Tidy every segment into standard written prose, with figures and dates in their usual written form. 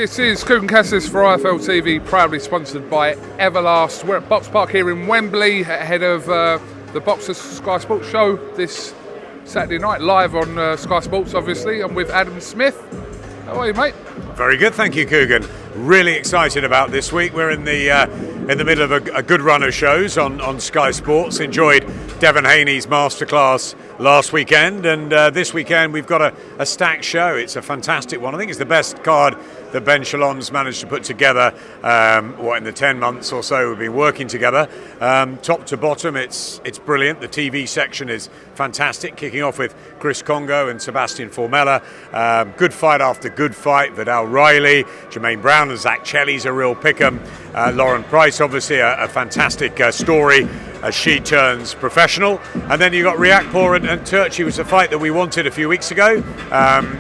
This is KUGAN CASSIUS for IFL TV, proudly sponsored by Everlast. We're at Box Park here in Wembley, ahead of the Boxers Sky Sports show this Saturday night, live on Sky Sports, obviously. I'm with Adam Smith. How are you, mate? Very good, thank you, KUGAN. Really excited about this week. We're in the middle of a good run of shows on Sky Sports. Enjoyed Devon Haney's masterclass last weekend, and this weekend we've got a stacked show. It's a fantastic one. I think it's the best card that Ben Shalom's managed to put together in the 10 months or so we've been working together. Top to bottom, it's brilliant. The TV section is fantastic, kicking off with Chris Congo and Sebastian Formella. Good fight after good fight. Vidal Riley, Jermaine Brown and Zach Chelly's a real pick'em. Lauren Price, obviously a fantastic story as she turns professional. And then you got Riakporhe and Turchi, was a fight that we wanted a few weeks ago,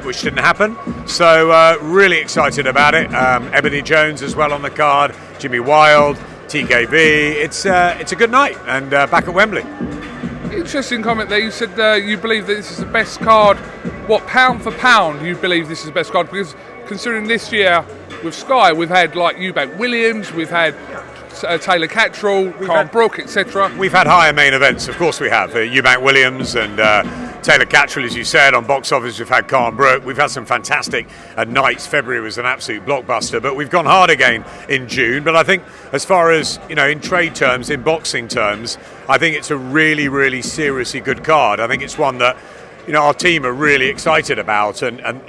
which didn't happen. So really excited about it. Ebony Jones as well on the card, Jimmy Wild, TKV. It's a good night, and back at Wembley. Interesting comment there. You said you believe that this is the best card. What, pound for pound, you believe this is the best card? Because considering this year with Sky, we've had like Eubank Williams, we've had Taylor Cattrall, Carl Brook, etc. We've had higher main events, of course we have. Eubank Williams and Taylor Cattrall, as you said, on box office. We've had Carl Brook. We've had some fantastic nights. February was an absolute blockbuster, but we've gone hard again in June. But I think as far as, in trade terms, in boxing terms, I think it's a really, really seriously good card. I think it's one that, our team are really excited about, and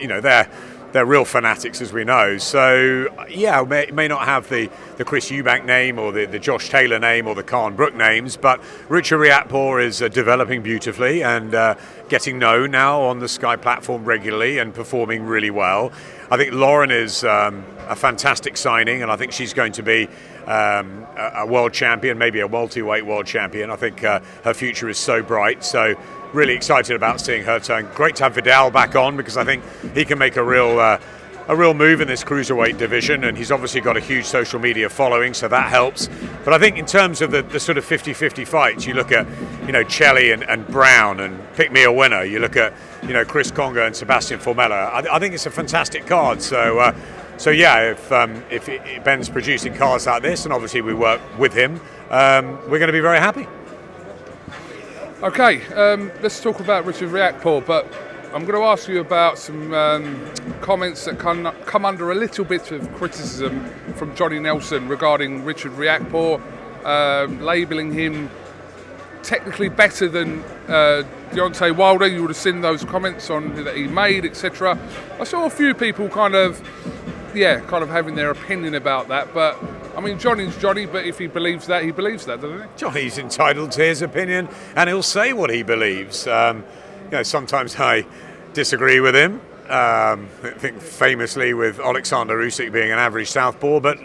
they're real fanatics, as we know. So, it may not have the Chris Eubank name or the Josh Taylor name or the Khan Brook names, but Richard Riakporhe is developing beautifully and getting known now on the Sky platform regularly and performing really well. I think Lauren is a fantastic signing, and I think she's going to be a world champion, maybe a welterweight world champion. I think her future is so bright. So really excited about seeing her turn. Great to have Vidal back on, because I think he can make a real move in this cruiserweight division, and he's obviously got a huge social media following, so that helps. But I think in terms of the sort of 50-50 fights, you look at Chelly and Brown, and pick me a winner. You look at Chris Congo and Sebastian Formella. I think it's a fantastic card. So if Ben's producing cards like this, and obviously we work with him, we're going to be very happy. Okay, let's talk about Richard Riakporhe, but I'm going to ask you about some comments that come under a little bit of criticism from Johnny Nelson regarding Richard Riakporhe, labelling him technically better than Deontay Wilder. You would have seen those comments that he made, etc. I saw a few people kind of having their opinion about that, but I mean, Johnny's Johnny, but if he believes that, doesn't he? Johnny's entitled to his opinion, and he'll say what he believes. Sometimes I disagree with him. I think famously with Alexander Usyk being an average southpaw, but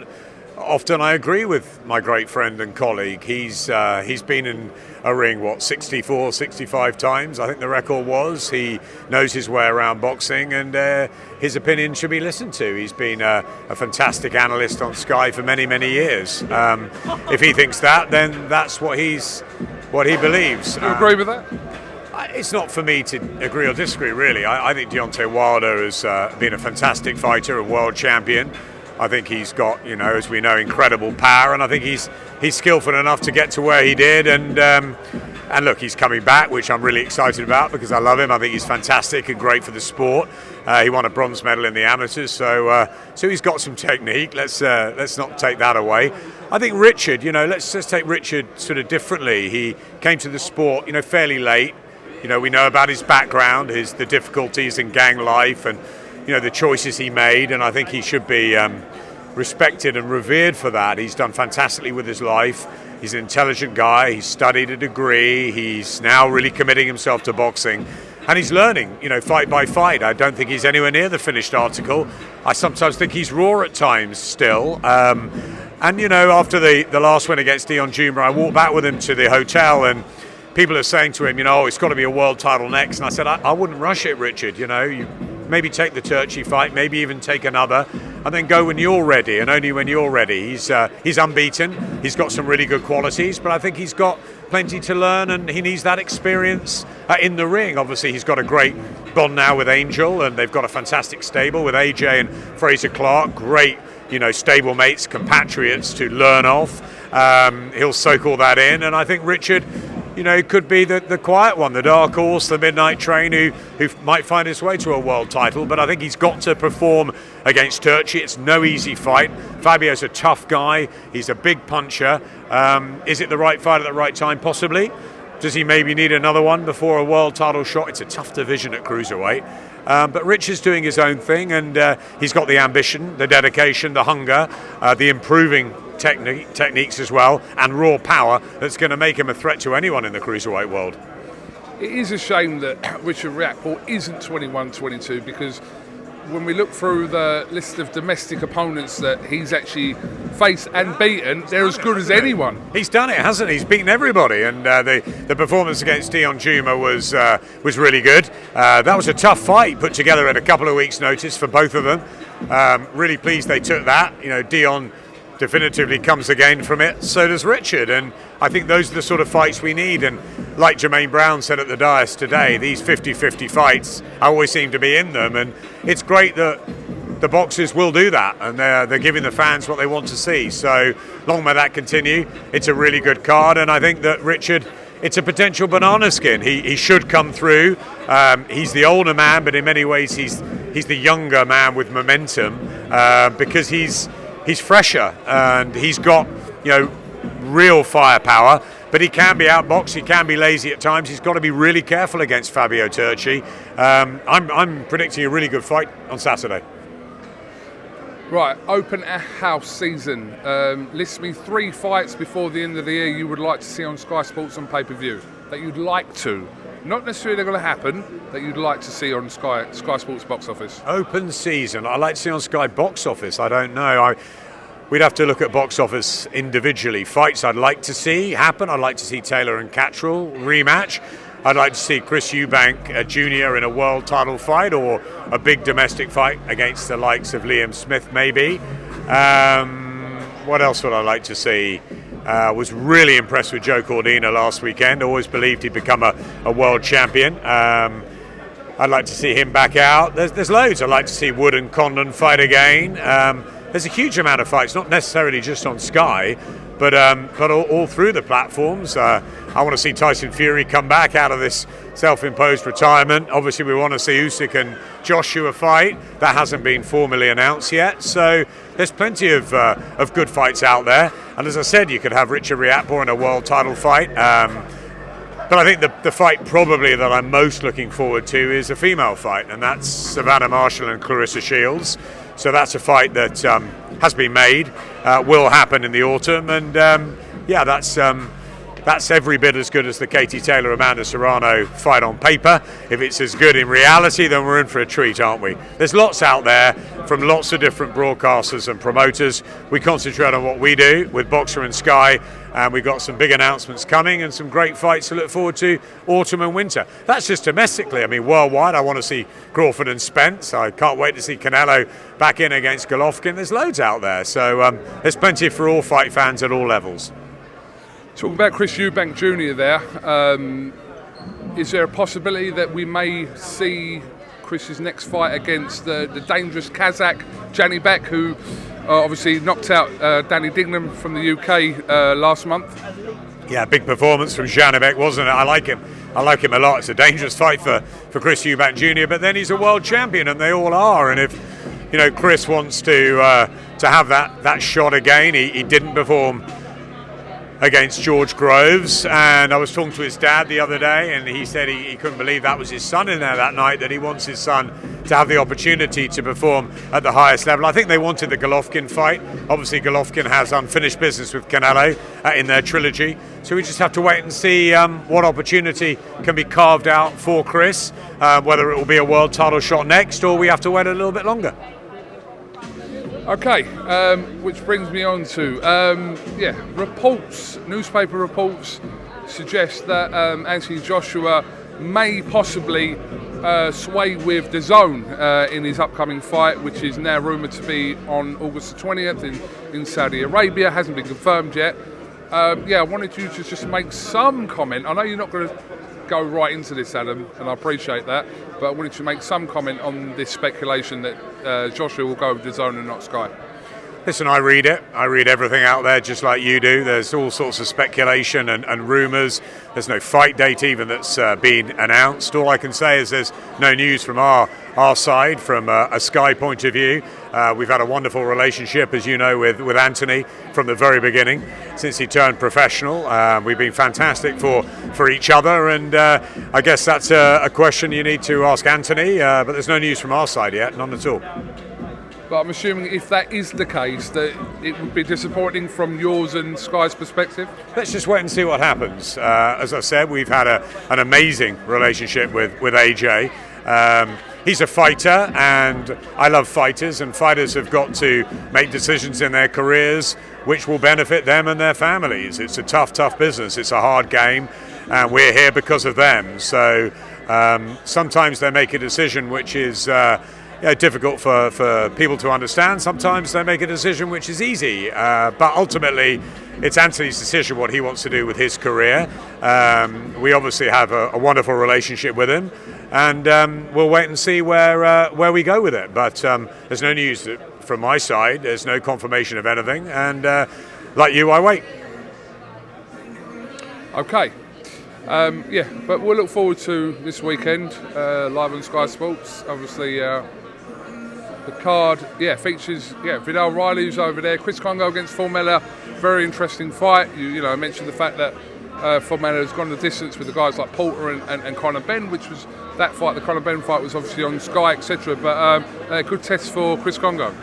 often I agree with my great friend and colleague. He's been in a ring, 64, 65 times, I think the record was. He knows his way around boxing, and his opinion should be listened to. He's been a fantastic analyst on Sky for many, many years. If he thinks that, then that's what he believes. Do you agree with that? It's not for me to agree or disagree, really. I think Deontay Wilder has been a fantastic fighter, a world champion. I think he's got, as we know, incredible power, and I think he's skillful enough to get to where he did. And look, he's coming back, which I'm really excited about, because I love him. I think he's fantastic and great for the sport. He won a bronze medal in the amateurs, so he's got some technique. Let's not take that away. I think Richard, let's take Richard sort of differently. He came to the sport, fairly late. We know about his background, the difficulties in gang life, and the choices he made, and I think he should be respected and revered for that. He's done fantastically with his life. He's an intelligent guy. He's studied a degree. He's now really committing himself to boxing, and he's learning, fight by fight. I don't think he's anywhere near the finished article. I sometimes think he's raw at times still. And after the last win against Dazn Rumours, I walked back with him to the hotel, and people are saying to him, it's got to be a world title next. And I said, I wouldn't rush it, Richard. You maybe take the Turchi fight, maybe even take another, and then go when you're ready, and only when you're ready. He's unbeaten. He's got some really good qualities, but I think he's got plenty to learn, and he needs that experience in the ring. Obviously, he's got a great bond now with Angel, and they've got a fantastic stable with AJ and Fraser Clark, great, stable mates, compatriots to learn off. He'll soak all that in, and I think Richard, could be the quiet one, the dark horse, the midnight train who might find his way to a world title. But I think he's got to perform against Turchi. It's no easy fight. Fabio's a tough guy. He's a big puncher. Is it the right fight at the right time? Possibly. Does he maybe need another one before a world title shot? It's a tough division at cruiserweight. But Richard's doing his own thing, and he's got the ambition, the dedication, the hunger, the improving techniques as well, and raw power that's going to make him a threat to anyone in the cruiserweight world. It is a shame that Richard Riakporhe isn't 21-22, because when we look through the list of domestic opponents that he's actually faced and beaten, they're as good as anyone. He's done it, hasn't he? He's beaten everybody, and the performance against Dazn Rumours was really good. That was a tough fight put together at a couple of weeks' notice for both of them. Really pleased they took that. Dazn definitively comes again from it, so does Richard, and I think those are the sort of fights we need. And like Jermaine Brown said at the dais today, these 50-50 fights always seem to be in them, and it's great that the boxers will do that, and they're giving the fans what they want to see. So long may that continue. It's a really good card, and I think that Richard, it's a potential banana skin. He should come through. He's the older man, but in many ways he's the younger man with momentum, because he's fresher, and he's got real firepower, but he can be outboxed, he can be lazy at times. He's got to be really careful against Fabio Turchi. I'm predicting a really good fight on Saturday. Right, open house season. List me 3 fights before the end of the year you would like to see on Sky Sports on pay-per-view, that you'd like to. Not necessarily going to happen, that you'd like to see on Sky Sports box office. Open season. I'd like to see on Sky box office. I don't know. We'd have to look at box office individually. Fights I'd like to see happen. I'd like to see Taylor and Catterall rematch. I'd like to see Chris Eubank Jr. in a world title fight, or a big domestic fight against the likes of Liam Smith, maybe. What else would I like to see? Was really impressed with Joe Cordina last weekend. Always believed he'd become a world champion. I'd like to see him back out. There's loads. I'd like to see Wood and Condon fight again. There's a huge amount of fights, not necessarily just on Sky, but all through the platforms. I want to see Tyson Fury come back out of this self-imposed retirement. Obviously, we want to see Usyk and Joshua fight. That hasn't been formally announced yet. So there's plenty of good fights out there. And as I said, you could have Richard Riakporhe in a world title fight. But I think the fight probably that I'm most looking forward to is a female fight, and that's Savannah Marshall and Clarissa Shields. So that's a fight that has been made, will happen in the autumn, and that's every bit as good as the Katie Taylor Amanda Serrano fight on paper. If it's as good in reality, then we're in for a treat, aren't we? There's lots out there from lots of different broadcasters and promoters. We concentrate on what we do with Boxer and Sky, and we've got some big announcements coming and some great fights to look forward to autumn and winter. That's just domestically. I mean, worldwide, I want to see Crawford and Spence. I can't wait to see Canelo back in against Golovkin. There's loads out there, so there's plenty for all fight fans at all levels. Talking about Chris Eubank Jr. there, is there a possibility that we may see Chris's next fight against the dangerous Kazakh Janny Beck, who obviously knocked out Danny Dignam from the UK last month? Yeah, big performance from Janibek, wasn't it? I like him a lot. It's a dangerous fight for Chris Eubank Jr., but then he's a world champion, and they all are. And if Chris wants to have that shot again, he didn't perform against George Groves, and I was talking to his dad the other day, and he said he couldn't believe that was his son in there that night, that he wants his son to have the opportunity to perform at the highest level. I think they wanted the Golovkin fight. Obviously Golovkin has unfinished business with Canelo in their trilogy, so we just have to wait and see what opportunity can be carved out for Chris, whether it will be a world title shot next, or we have to wait a little bit longer. Okay, which brings me on to, newspaper reports suggest that Anthony Joshua may possibly sway with Dazn in his upcoming fight, which is now rumoured to be on August the 20th in Saudi Arabia. Hasn't been confirmed yet. I wanted you to just make some comment. I know you're not going to go right into this, Adam, and I appreciate that, but I wanted to make some comment on this speculation that Joshua will go with Dazn and not Sky. Listen, I read it. I read everything out there just like you do. There's all sorts of speculation and rumours. There's no fight date even that's been announced. All I can say is there's no news from our side, from a Sky point of view. We've had a wonderful relationship, as you know, with Anthony from the very beginning, since he turned professional. We've been fantastic for each other, and I guess that's a question you need to ask Anthony, but there's no news from our side yet, none at all. But I'm assuming if that is the case, that it would be disappointing from yours and Sky's perspective? Let's just wait and see what happens. As I said, we've had an amazing relationship with AJ. He's a fighter, and I love fighters, and fighters have got to make decisions in their careers which will benefit them and their families. It's a tough business. It's a hard game, and we're here because of them. So sometimes they make a decision which is difficult for people to understand. Sometimes they make a decision which is easy, but ultimately it's Anthony's decision what he wants to do with his career. We obviously have a wonderful relationship with him, and we'll wait and see where we go with it. But there's no news from my side. There's no confirmation of anything, and like you, I wait. Okay. But we'll look forward to this weekend live on Sky Sports. Obviously, the card, features Vidal Riley, who's over there. Chris Congo against Formella, very interesting fight. You know, I mentioned the fact that Formella has gone the distance with the guys like Porter and Conor Benn, which was that fight. The Conor Benn fight was obviously on Sky, etc. But a good test for Chris Congo.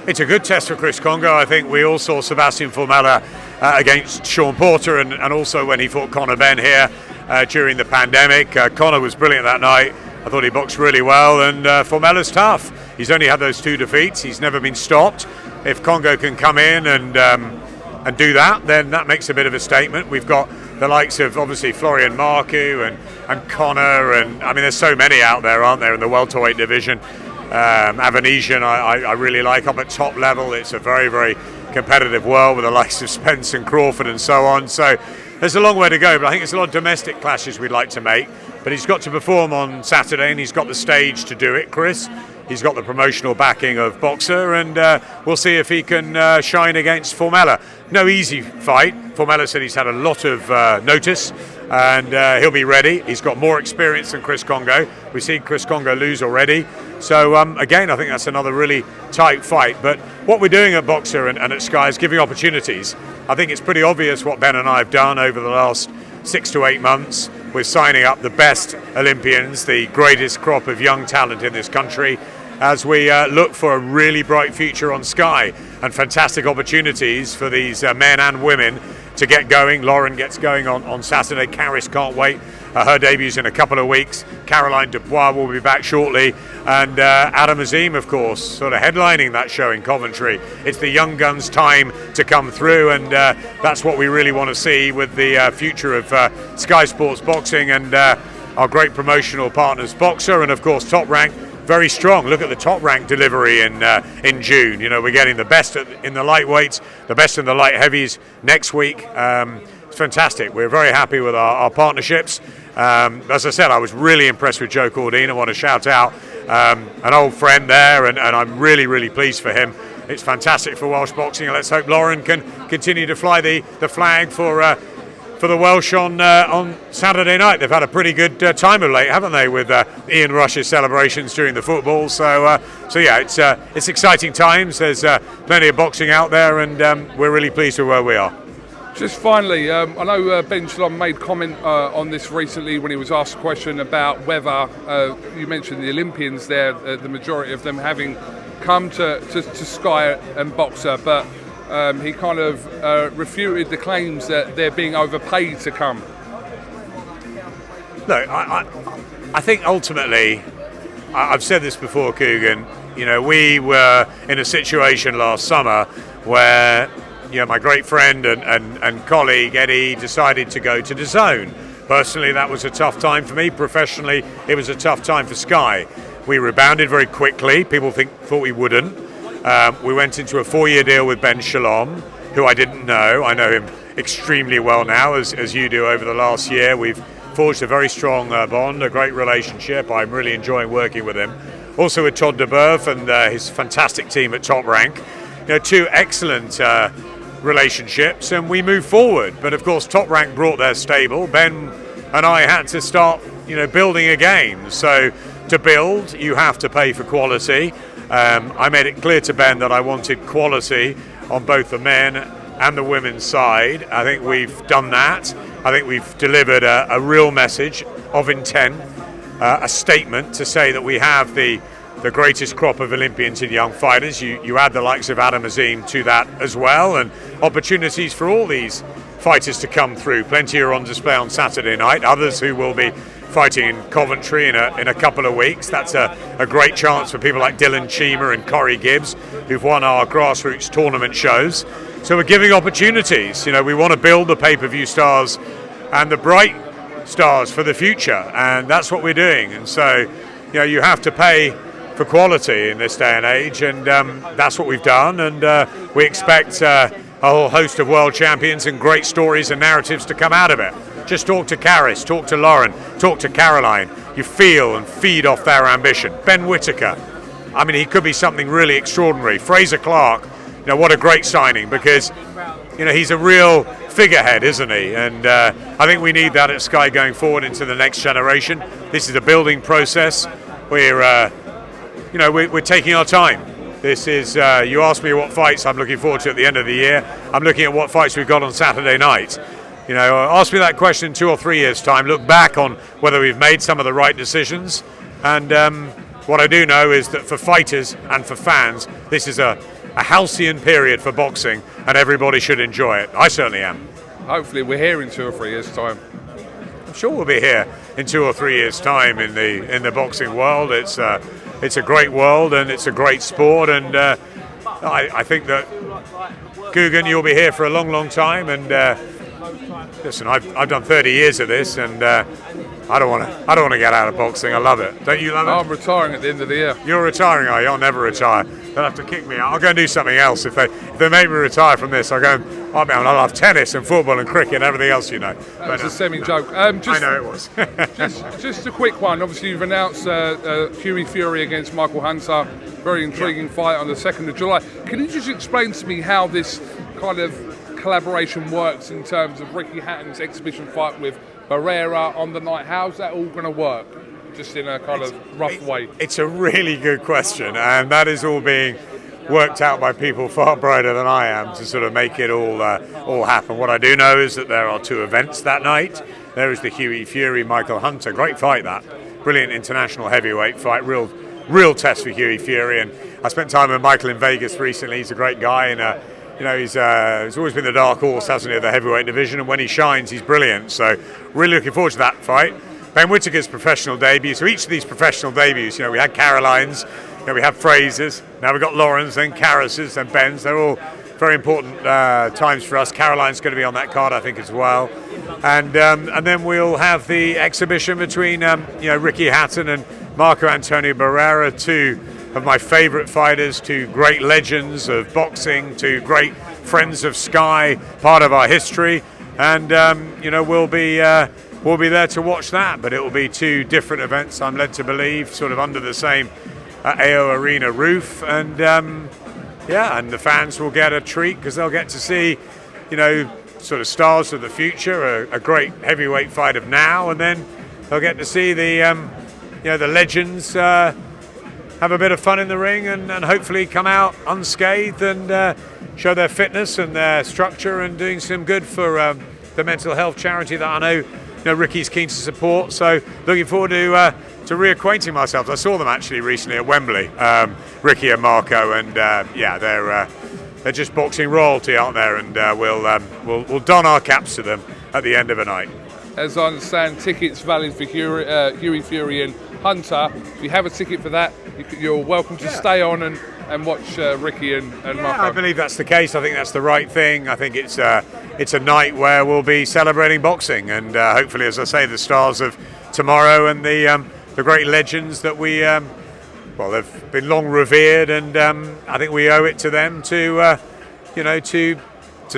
It's a good test for Chris Congo. I think we all saw Sebastian Formella against Sean Porter, and also when he fought Conor Benn here during the pandemic. Conor was brilliant that night. I thought he boxed really well, and Formella's tough. He's only had those 2 defeats. He's never been stopped. If Congo can come in and do that, then that makes a bit of a statement. We've got the likes of obviously Florian Marku and Conor, and I mean there's so many out there, aren't there, in the welterweight division. Avanesian I really like up at top level. It's a very competitive world with the likes of Spence and Crawford and so on. So there's a long way to go, but I think it's a lot of domestic clashes we'd like to make. But he's got to perform on Saturday, and he's got the stage to do it, Chris. He's got the promotional backing of Boxer, and we'll see if he can shine against Formella. No easy fight. Formella said he's had a lot of notice, and he'll be ready. He's got more experience than Chris Congo. We've seen Chris Congo lose already. So again, I think that's another really tight fight. But what we're doing at Boxer and at Sky is giving opportunities. I think it's pretty obvious what Ben and I have done over the last 6 to 8 months. We're signing up the best Olympians, the greatest crop of young talent in this country, as we look for a really bright future on Sky and fantastic opportunities for these men and women to get going. Lauren gets going on Saturday. Caris can't wait. Her debut's in a couple of weeks. Caroline Dubois will be back shortly. And Adam Azim, of course, sort of headlining that show in Coventry. It's the young guns' time to come through, and that's what we really want to see with the future of Sky Sports Boxing and our great promotional partners, Boxer, and of course Top Rank. Very strong. Look at the Top Rank delivery in June. You know, we're getting the best in the lightweights, the best in the light heavies next week. It's fantastic. We're very happy with our partnerships. As I said, I was really impressed with Joe Cordine. I want to shout out an old friend there, and I'm really pleased for him. It's fantastic for Welsh boxing, and let's hope Lauren can continue to fly the flag for the Welsh on Saturday night. They've had a pretty good time of late, haven't they, with Ian Rush's celebrations during the football. So yeah, it's exciting times. There's plenty of boxing out there, and we're really pleased with where we are. Just finally, I know Ben Shalom made comment on this recently when he was asked a question about whether, you mentioned the Olympians there, the majority of them having come to Sky and Boxer, but he kind of refuted the claims that they're being overpaid to come. Look, I think ultimately, I've said this before, KUGAN, you know, we were in a situation last summer where, you know, my great friend and colleague Eddie decided to go to Dazn. Personally, that was a tough time for me. Professionally, it was a tough time for Sky. We rebounded very quickly. People thought we wouldn't. We went into a 4-year deal with Ben Shalom, who I didn't know. I know him extremely well now, as you do over the last year. We've forged a very strong bond, a great relationship. I'm really enjoying working with him. Also with Todd de Boeuf and his fantastic team at Top Rank. Two excellent relationships, and we move forward. But of course, Top Rank brought their stable. Ben and I had to start, building again. So to build, you have to pay for quality. I made it clear to Ben that I wanted quality on both the men and the women's side. I think we've done that. I think we've delivered a real message of intent, a statement to say that we have the greatest crop of Olympians and young fighters. You add the likes of Adam Azim to that as well, and opportunities for all these fighters to come through. Plenty are on display on Saturday night, others who will be fighting in Coventry in a couple of weeks. That's a great chance for people like Dylan Chima and Corey Gibbs, who've won our grassroots tournament shows. So we're giving opportunities. We want to build the pay-per-view stars and the bright stars for the future, and that's what we're doing. And so, you have to pay for quality in this day and age, and that's what we've done. And we expect a whole host of world champions and great stories and narratives to come out of it. Just talk to Karis, talk to Lauren, talk to Caroline. You feel and feed off their ambition. Ben Whittaker, he could be something really extraordinary. Fraser Clark, what a great signing, because he's a real figurehead, isn't he? And I think we need that at Sky going forward into the next generation. This is a building process. We're taking our time. This is, you asked me what fights I'm looking forward to at the end of the year. I'm looking at what fights we've got on Saturday night. Ask me that question in 2 or 3 years' time. Look back on whether we've made some of the right decisions. And what I do know is that for fighters and for fans, this is a halcyon period for boxing, and everybody should enjoy it. I certainly am. Hopefully we're here in 2 or 3 years' time. I'm sure we'll be here in 2 or 3 years' time in the boxing world. It's a great world, and it's a great sport, and I think that KUGAN, you'll be here for a long, long time. And listen, I've done 30 years of this, and I don't want to get out of boxing. I love it. Don't you love it? I'm retiring at the end of the year. You're retiring, are you? I'll never retire. They'll have to kick me out. I'll go and do something else. If they make me retire from this, I'll have tennis and football and cricket and everything else, That was a semi-joke. I know it was. just a quick one. Obviously, you've announced Fury against Michael Hunter. Very intriguing fight on the 2nd of July. Can you just explain to me how this kind of collaboration works in terms of Ricky Hatton's exhibition fight with Barrera on the night? How's that all going to work? Just in a kind of rough way. It's a really good question, and that is all being worked out by people far brighter than I am to sort of make it all happen. What I do know is that there are 2 events that night. There is the Hughie Fury Michael Hunter, great fight, that brilliant international heavyweight fight, real test for Hughie Fury. And I spent time with Michael in Vegas recently. He's a great guy, and he's always been the dark horse, hasn't he, of the heavyweight division, and when he shines, he's brilliant. So really looking forward to that fight. Ben Whittaker's professional debut. So each of these professional debuts, we had Caroline's, we had Fraser's, now we've got Lauren's, then Karis's, and Ben's. They're all very important times for us. Caroline's going to be on that card, I think, as well. And then we'll have the exhibition between Ricky Hatton and Marco Antonio Barrera, 2 of my favourite fighters, 2 great legends of boxing, 2 great friends of Sky, part of our history. And we'll be there to watch that, but it will be 2 different events, I'm led to believe, sort of under the same AO Arena roof. And and the fans will get a treat because they'll get to see, sort of stars of the future, a great heavyweight fight of now, and then they'll get to see the legends have a bit of fun in the ring and hopefully come out unscathed and show their fitness and their structure and doing some good for the mental health charity that I know Ricky's keen to support. So looking forward to reacquainting myself. I saw them actually recently at Wembley, Ricky and Marco, and they're just boxing royalty, aren't they? And we'll don our caps to them at the end of the night. As I understand, tickets valid for Hughie Fury and Hunter. If you have a ticket for that, you're welcome to stay on and watch Ricky and Marco. I believe that's the case. I think that's the right thing. I think it's a night where we'll be celebrating boxing, and hopefully, as I say, the stars of tomorrow and the great legends that we they've been long revered, and I think we owe it to them to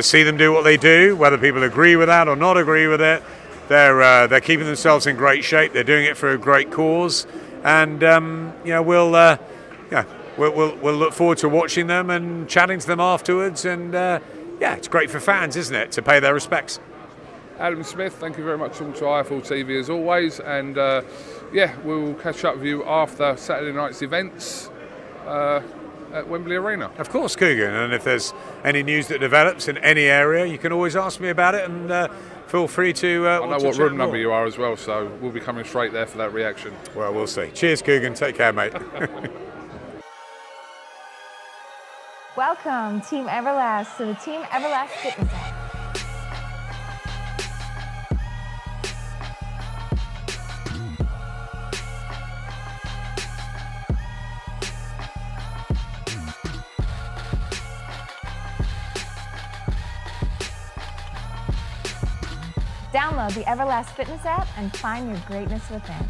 see them do what they do, whether people agree with that or not agree with it. they're keeping themselves in great shape. They're doing it for a great cause, and we'll look forward to watching them and chatting to them afterwards. And it's great for fans, isn't it, to pay their respects. Adam Smith, thank you very much on to IFL TV as always, and we'll catch up with you after Saturday night's events at Wembley Arena. Of course, Kugan, and if there's any news that develops in any area, you can always ask me about it, and feel free to. I know what room number you are as well, so we'll be coming straight there for that reaction. Well, we'll see. Cheers, Kugan. Take care, mate. Welcome, Team Everlast, to the Team Everlast Fitness app. Download the Everlast Fitness app and find your greatness within.